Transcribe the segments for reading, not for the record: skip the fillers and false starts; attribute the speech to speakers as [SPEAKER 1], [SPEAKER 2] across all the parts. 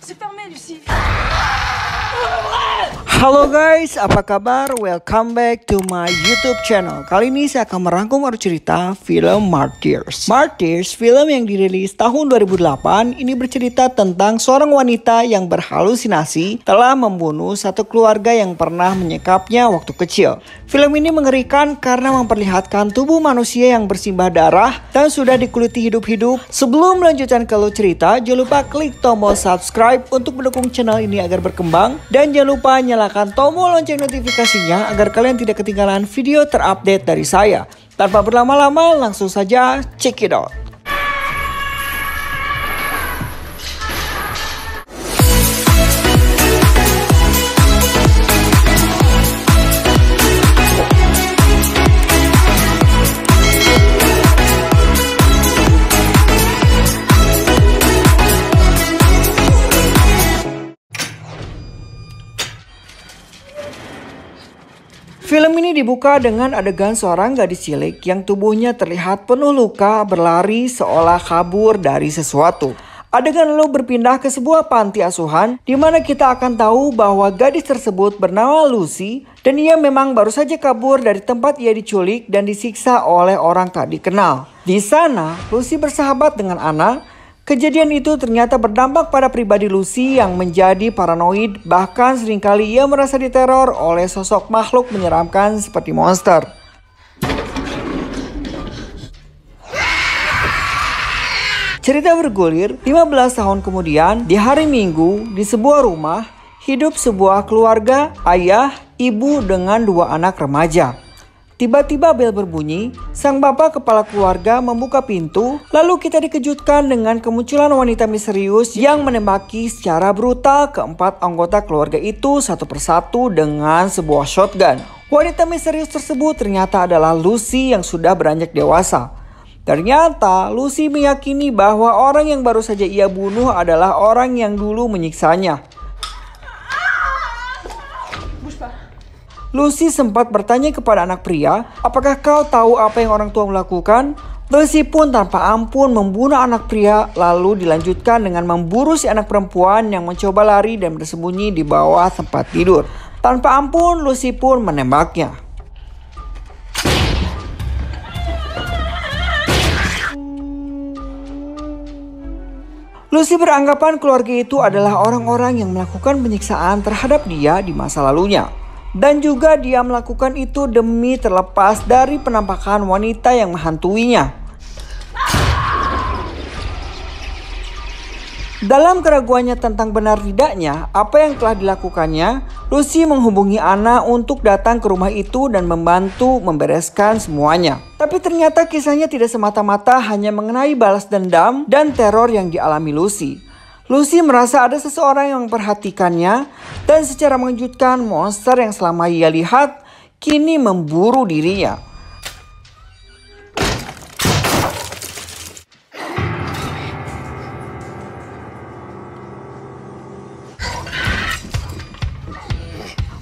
[SPEAKER 1] C'est fermé, Lucie.
[SPEAKER 2] Halo guys, apa kabar? Welcome back to my YouTube channel. Kali ini saya akan merangkum alur cerita film Martyrs. Martyrs, film yang dirilis tahun 2008, ini bercerita tentang seorang wanita yang berhalusinasi telah membunuh satu keluarga yang pernah menyekapnya waktu kecil. Film ini mengerikan karena memperlihatkan tubuh manusia yang bersimbah darah dan sudah dikuliti hidup-hidup. Sebelum melanjutkan ke alur cerita, jangan lupa klik tombol subscribe untuk mendukung channel ini agar berkembang. Dan jangan lupa nyalakan tombol lonceng notifikasinya agar kalian tidak ketinggalan video terupdate dari saya. Tanpa berlama-lama, langsung saja check it out. Film ini dibuka dengan adegan seorang gadis cilik yang tubuhnya terlihat penuh luka berlari seolah kabur dari sesuatu. Adegan lalu berpindah ke sebuah panti asuhan di mana kita akan tahu bahwa gadis tersebut bernama Lucy dan ia memang baru saja kabur dari tempat ia diculik dan disiksa oleh orang tak dikenal. Di sana, Lucy bersahabat dengan Anna. Kejadian itu ternyata berdampak pada pribadi Lucy yang menjadi paranoid, bahkan seringkali ia merasa diteror oleh sosok makhluk menyeramkan seperti monster. Cerita bergulir 15 tahun kemudian, di hari Minggu, di sebuah rumah, hidup sebuah keluarga, ayah, ibu dengan dua anak remaja. Tiba-tiba bel berbunyi, sang bapak kepala keluarga membuka pintu, lalu kita dikejutkan dengan kemunculan wanita misterius yang menembaki secara brutal keempat anggota keluarga itu satu persatu dengan sebuah shotgun. Wanita misterius tersebut ternyata adalah Lucy yang sudah beranjak dewasa. Ternyata Lucy meyakini bahwa orang yang baru saja ia bunuh adalah orang yang dulu menyiksanya. Lucy sempat bertanya kepada anak pria, apakah kau tahu apa yang orang tua melakukan? Lucy pun tanpa ampun membunuh anak pria, lalu dilanjutkan dengan memburu si anak perempuan yang mencoba lari dan bersembunyi di bawah tempat tidur. Tanpa ampun, Lucy pun menembaknya. Lucy beranggapan keluarga itu adalah orang-orang yang melakukan penyiksaan terhadap dia di masa lalunya. Dan juga dia melakukan itu demi terlepas dari penampakan wanita yang menghantuinya. Dalam keraguannya tentang benar tidaknya apa yang telah dilakukannya, Lucy menghubungi Anna untuk datang ke rumah itu dan membantu membereskan semuanya. Tapi ternyata kisahnya tidak semata-mata hanya mengenai balas dendam dan teror yang dialami Lucy. Lucy merasa ada seseorang yang memperhatikannya dan secara mengejutkan monster yang selama ia lihat kini memburu dirinya.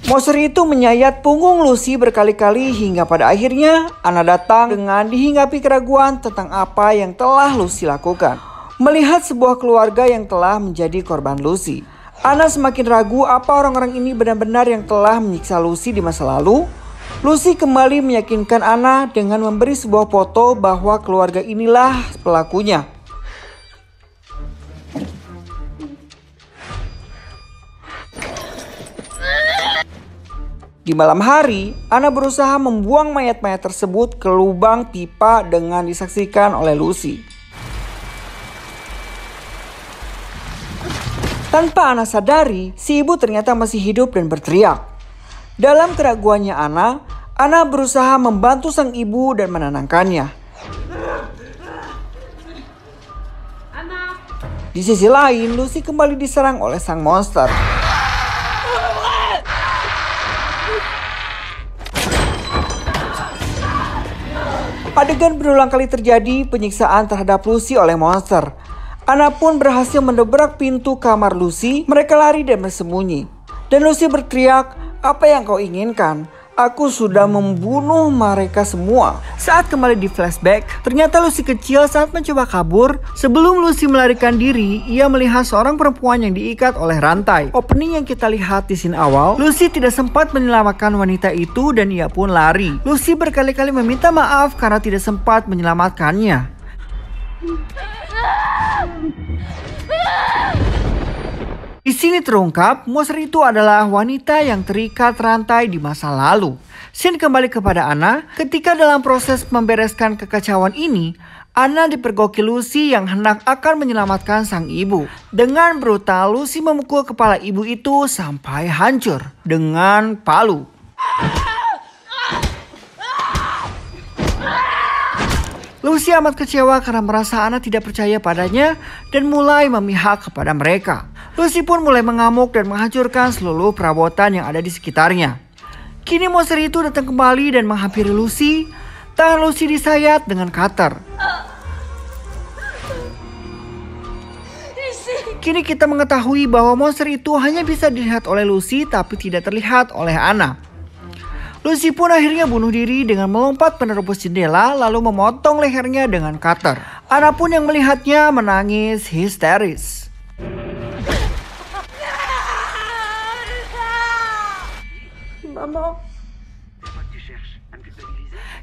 [SPEAKER 2] Monster itu menyayat punggung Lucy berkali-kali hingga pada akhirnya Anna datang dengan dihinggapi keraguan tentang apa yang telah Lucy lakukan. Melihat sebuah keluarga yang telah menjadi korban Lucy, Anna semakin ragu apa orang-orang ini benar-benar yang telah menyiksa Lucy di masa lalu. Lucy kembali meyakinkan Anna dengan memberi sebuah foto bahwa keluarga inilah pelakunya. Di malam hari, Anna berusaha membuang mayat-mayat tersebut ke lubang pipa dengan disaksikan oleh Lucy. Tanpa Anna sadari, si ibu ternyata masih hidup dan berteriak. Dalam keraguannya Anna berusaha membantu sang ibu dan menenangkannya. Di sisi lain, Lucy kembali diserang oleh sang monster. Adegan berulang kali terjadi penyiksaan terhadap Lucy oleh monster. Anna pun berhasil mendobrak pintu kamar Lucy. Mereka lari dan bersembunyi. Dan Lucy berteriak, "Apa yang kau inginkan? Aku sudah membunuh mereka semua. Saat kembali di flashback, ternyata Lucy kecil saat mencoba kabur. Sebelum Lucy melarikan diri, ia melihat seorang perempuan yang diikat oleh rantai. Opening yang kita lihat di scene awal, Lucy tidak sempat menyelamatkan wanita itu dan ia pun lari. Lucy berkali-kali meminta maaf karena tidak sempat menyelamatkannya. Di sini terungkap, monster itu adalah wanita yang terikat rantai di masa lalu. Scene kembali kepada Anna. Ketika dalam proses membereskan kekacauan ini, Anna dipergoki Lucy yang hendak akan menyelamatkan sang ibu. Dengan brutal, Lucy memukul kepala ibu itu sampai hancur dengan palu. Lucy amat kecewa karena merasa Anna tidak percaya padanya dan mulai memihak kepada mereka. Lucy pun mulai mengamuk dan menghancurkan seluruh perabotan yang ada di sekitarnya. Kini monster itu datang kembali dan menghampiri Lucy. Tangan Lucy disayat dengan cutter. Kini kita mengetahui bahwa monster itu hanya bisa dilihat oleh Lucy tapi tidak terlihat oleh Anna. Lucy pun akhirnya bunuh diri dengan melompat menerobos jendela lalu memotong lehernya dengan cutter. Anna pun yang melihatnya menangis histeris.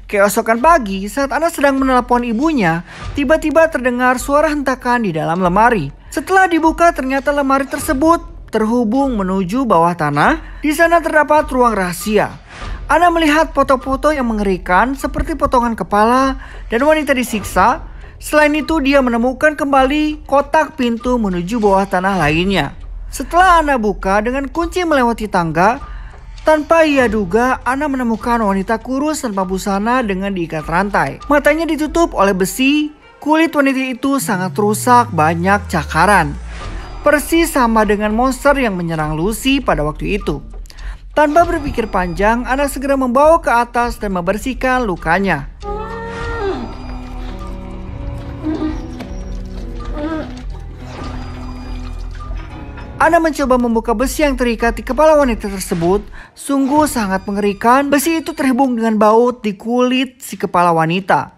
[SPEAKER 2] Keesokan pagi, saat Anna sedang menelepon ibunya, tiba-tiba terdengar suara hentakan di dalam lemari. Setelah dibuka, ternyata lemari tersebut terhubung menuju bawah tanah. Di sana terdapat ruang rahasia. Anna melihat foto-foto yang mengerikan seperti potongan kepala dan wanita disiksa. Selain itu, dia menemukan kembali kotak pintu menuju bawah tanah lainnya. Setelah Anna buka dengan kunci melewati tangga, tanpa ia duga, Anna menemukan wanita kurus tanpa busana dengan diikat rantai. Matanya ditutup oleh besi, kulit wanita itu sangat rusak, banyak cakaran. Persis sama dengan monster yang menyerang Lucy pada waktu itu. Tanpa berpikir panjang, Anna segera membawa ke atas dan membersihkan lukanya. Anna mencoba membuka besi yang terikat di kepala wanita tersebut. Sungguh sangat mengerikan. Besi itu terhubung dengan baut di kulit si kepala wanita.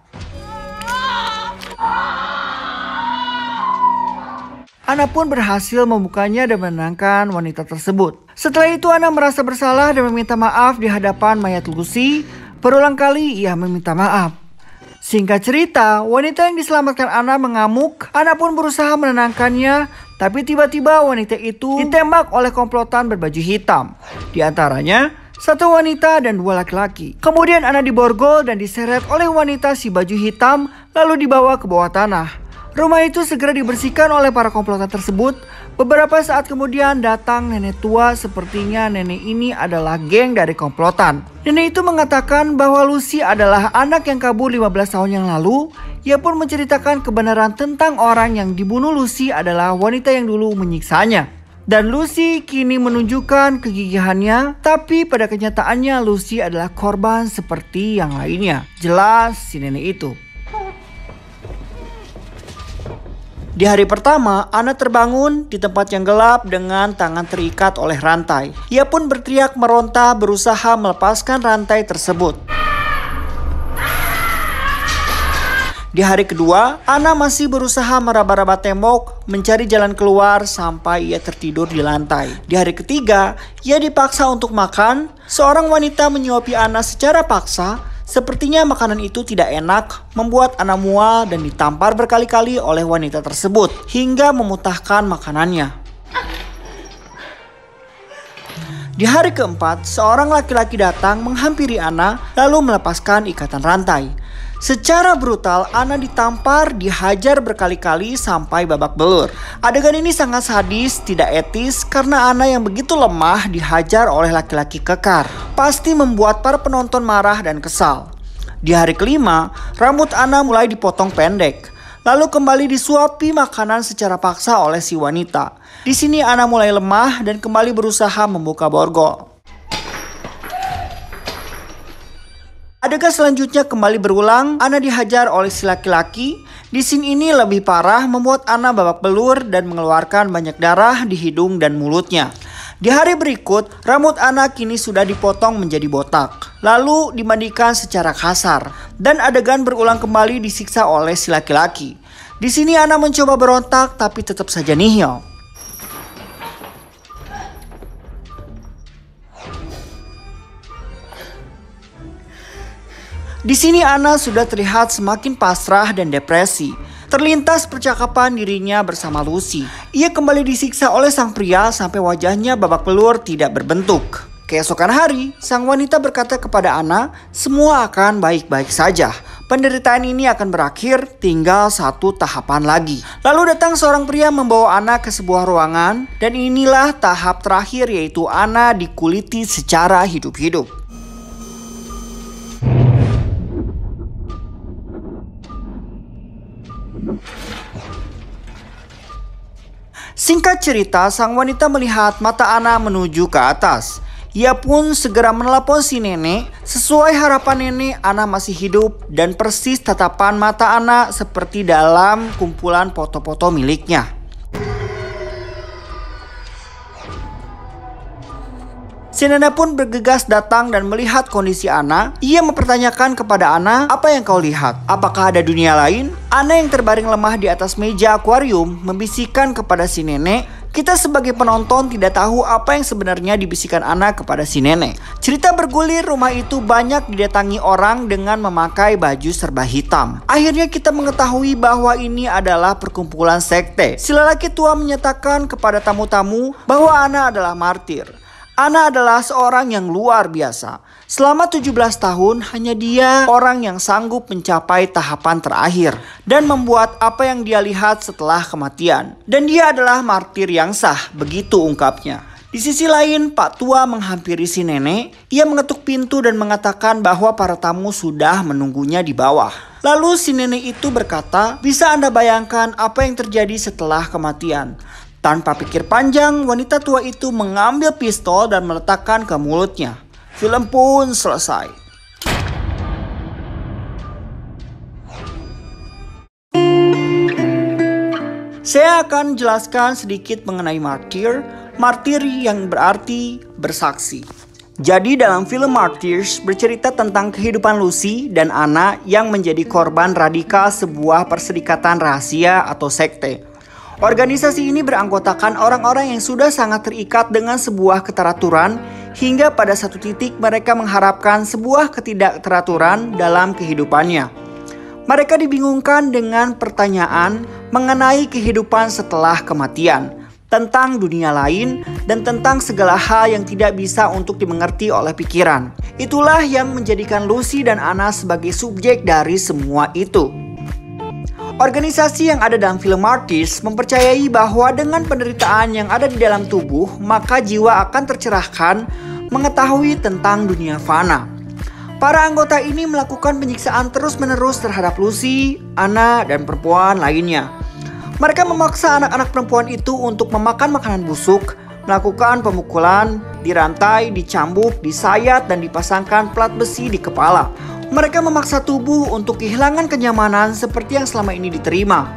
[SPEAKER 2] Anna pun berhasil membukanya dan menenangkan wanita tersebut. Setelah itu Anna merasa bersalah dan meminta maaf di hadapan mayat Lucy. Berulang kali ia meminta maaf. Singkat cerita, wanita yang diselamatkan Anna mengamuk. Anna pun berusaha menenangkannya, tapi tiba-tiba wanita itu ditembak oleh komplotan berbaju hitam. Di antaranya, satu wanita dan dua laki-laki. Kemudian Anna diborgol dan diseret oleh wanita si baju hitam, lalu dibawa ke bawah tanah. Rumah itu segera dibersihkan oleh para komplotan tersebut. Beberapa saat kemudian datang nenek tua, sepertinya nenek ini adalah geng dari komplotan. Nenek itu mengatakan bahwa Lucy adalah anak yang kabur 15 tahun yang lalu. Ia pun menceritakan kebenaran tentang orang yang dibunuh Lucy adalah wanita yang dulu menyiksanya. Dan Lucy kini menunjukkan kegigihannya, tapi pada kenyataannya Lucy adalah korban seperti yang lainnya. Jelas si nenek itu. Di hari pertama, Anna terbangun di tempat yang gelap dengan tangan terikat oleh rantai. Ia pun berteriak meronta berusaha melepaskan rantai tersebut. Di hari kedua, Anna masih berusaha meraba-raba tembok, mencari jalan keluar sampai ia tertidur di lantai. Di hari ketiga, ia dipaksa untuk makan. Seorang wanita menyuapi Anna secara paksa. Sepertinya makanan itu tidak enak, membuat Anna mual dan ditampar berkali-kali oleh wanita tersebut hingga memutahkan makanannya. Di hari keempat, seorang laki-laki datang menghampiri Anna lalu melepaskan ikatan rantai. Secara brutal, Anna ditampar, dihajar berkali-kali sampai babak belur. Adegan ini sangat sadis, tidak etis karena Anna yang begitu lemah dihajar oleh laki-laki kekar. Pasti membuat para penonton marah dan kesal. Di hari kelima, rambut Anna mulai dipotong pendek. Lalu kembali disuapi makanan secara paksa oleh si wanita. Di sini Anna mulai lemah dan kembali berusaha membuka borgol. Adegan selanjutnya kembali berulang, Anna dihajar oleh si laki-laki. Di scene ini lebih parah, membuat Anna babak belur dan mengeluarkan banyak darah di hidung dan mulutnya. Di hari berikut, rambut Anna kini sudah dipotong menjadi botak, lalu dimandikan secara kasar, dan adegan berulang kembali disiksa oleh si laki-laki. Di sini Anna mencoba berontak tapi tetap saja nihil. Di sini Anna sudah terlihat semakin pasrah dan depresi. Terlintas percakapan dirinya bersama Lucy. Ia kembali disiksa oleh sang pria sampai wajahnya babak belur tidak berbentuk. Keesokan hari, sang wanita berkata kepada Anna, semua akan baik-baik saja. Penderitaan ini akan berakhir, tinggal satu tahapan lagi. Lalu datang seorang pria membawa Anna ke sebuah ruangan, dan inilah tahap terakhir, yaitu Anna dikuliti secara hidup-hidup. Singkat cerita, sang wanita melihat mata Anna menuju ke atas. Ia pun segera menelepon si nenek. Sesuai harapan nenek, Anna masih hidup dan persis tatapan mata Anna seperti dalam kumpulan foto-foto miliknya. Si nenek pun bergegas datang dan melihat kondisi Anna. Ia mempertanyakan kepada Anna, apa yang kau lihat? Apakah ada dunia lain? Anna yang terbaring lemah di atas meja akuarium membisikkan kepada si nenek. Kita sebagai penonton tidak tahu apa yang sebenarnya dibisikkan Anna kepada si nenek. Cerita bergulir, rumah itu banyak didatangi orang dengan memakai baju serba hitam. Akhirnya kita mengetahui bahwa ini adalah perkumpulan sekte. Si lelaki tua menyatakan kepada tamu-tamu bahwa Anna adalah martir. Anna adalah seorang yang luar biasa. Selama 17 tahun hanya dia orang yang sanggup mencapai tahapan terakhir dan membuat apa yang dia lihat setelah kematian. Dan dia adalah martir yang sah, begitu ungkapnya. Di sisi lain, Pak Tua menghampiri si nenek. Ia mengetuk pintu dan mengatakan bahwa para tamu sudah menunggunya di bawah. Lalu si nenek itu berkata, bisa Anda bayangkan apa yang terjadi setelah kematian? Tanpa pikir panjang, wanita tua itu mengambil pistol dan meletakkan ke mulutnya. Film pun selesai. Saya akan jelaskan sedikit mengenai martir. Martir yang berarti bersaksi. Jadi dalam film Martyrs bercerita tentang kehidupan Lucy dan Anna yang menjadi korban radikal sebuah perserikatan rahasia atau sekte. Organisasi ini beranggotakan orang-orang yang sudah sangat terikat dengan sebuah keteraturan hingga pada satu titik mereka mengharapkan sebuah ketidakteraturan dalam kehidupannya. Mereka dibingungkan dengan pertanyaan mengenai kehidupan setelah kematian, tentang dunia lain, dan tentang segala hal yang tidak bisa untuk dimengerti oleh pikiran. Itulah yang menjadikan Lucy dan Anna sebagai subjek dari semua itu. Organisasi yang ada dalam film Martyrs mempercayai bahwa dengan penderitaan yang ada di dalam tubuh, maka jiwa akan tercerahkan mengetahui tentang dunia fana. Para anggota ini melakukan penyiksaan terus-menerus terhadap Lucy, Anna, dan perempuan lainnya. Mereka memaksa anak-anak perempuan itu untuk memakan makanan busuk, melakukan pemukulan, dirantai, dicambuk, disayat, dan dipasangkan plat besi di kepala. Mereka memaksa tubuh untuk kehilangan kenyamanan seperti yang selama ini diterima.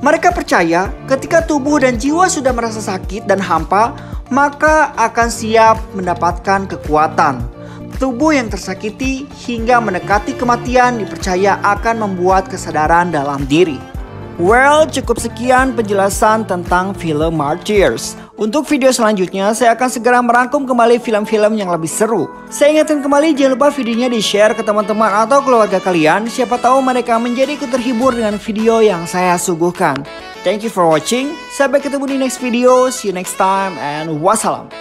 [SPEAKER 2] Mereka percaya ketika tubuh dan jiwa sudah merasa sakit dan hampa, maka akan siap mendapatkan kekuatan. Tubuh yang tersakiti hingga mendekati kematian dipercaya akan membuat kesadaran dalam diri. Well, cukup sekian penjelasan tentang film Martyrs. Untuk video selanjutnya, saya akan segera merangkum kembali film-film yang lebih seru. Saya ingatkan kembali, jangan lupa videonya di-share ke teman-teman atau keluarga kalian. Siapa tahu mereka menjadi ikut terhibur dengan video yang saya suguhkan. Thank you for watching. Sampai ketemu di next video. See you next time and wassalam.